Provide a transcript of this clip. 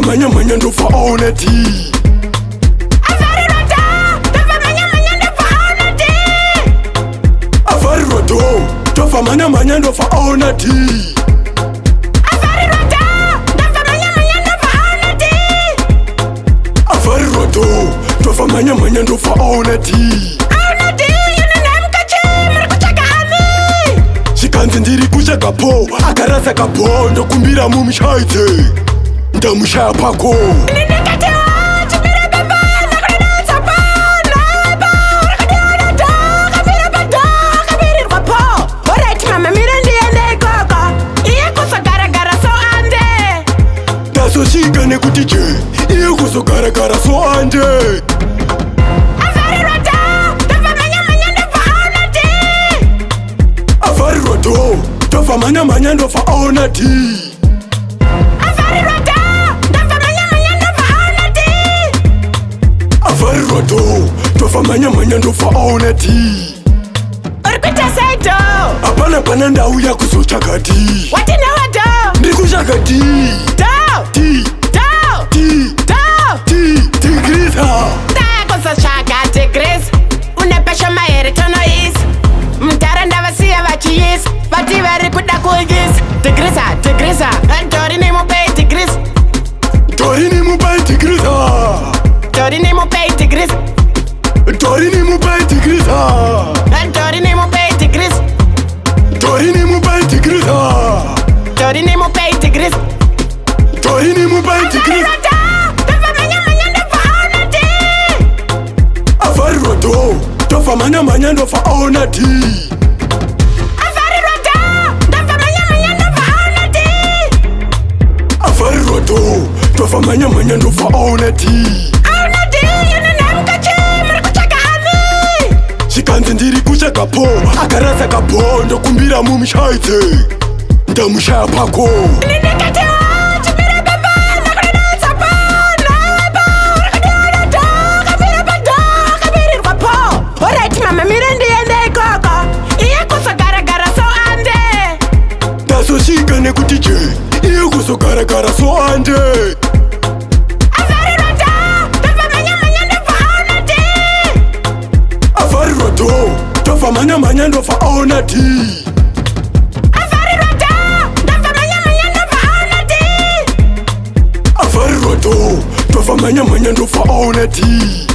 manya manya ndo fa ona ti. Afari roto, tofa manya manya ndo fa ona ti. Afari roto, tofa manya manya ndo fa ona ti. Afari roto, tofa manya manya ndo fa ona ti. Afari roto, tofa manya manya ndo fa ona ti. Ona ti, yuna namkachi, murikuchaka ami. Shikanzi ndiri kuchaka po, akarasa kapo, ndokumbira mumishaite. Ndamushaya pako. Nindikati wa, chimira baba, nakurida sapa, naiba, urikadiona do, kabira bado, kabiri rwapo. Alright mama, mira ndiende koko, iye kuso gara gara so ande. Tazoshika nekuti je, iye kuzogaragara so ande. Afari roto, tofa manya manya ndo fa ona ti. Afari roto, tofa manya manya ndo fa ona ti. Afari roto, tofa manya manya ndo fa ona ti. Afari roto, tofa manya manya ndo fa ona ti. Urikuita saito, Hapana pana ndau ya kuzotsvaka ti. watina wado, Ndiri kutsvaka ti. do, Ti, do, ti, do. ti, tigrisa. Ndakuzotsvaga degrees, une pesha mahere tonoisa. Mundaraunda vasiya vachiisa, vati vari kuda kuisa. Degresa, degresa, ndori nemupei degrees, Tori ni mupai tigrisa. ndori nemupei degrees, Tori ni mupai tigrisa. ndori nemupei degrees, Tori ni mupai tigrisa. ndori nemupei degrees. Tori ni mupai tigrisa. Afari roto, tofa manya manya ndo fa ona ti. Afari roto, tofa manya manya ndo fa ona ti. Shikanzi ndiri kuchaka po, akarasa kapo, ndokumbira mumishaite. Ndamushaya pako. Tazoshika nekuti je, iye kuzogaragara so ande. Afari roto, tofa manya manya ndo fa ona ti. Afari roto, tofa manya manya ndo fa ona ti.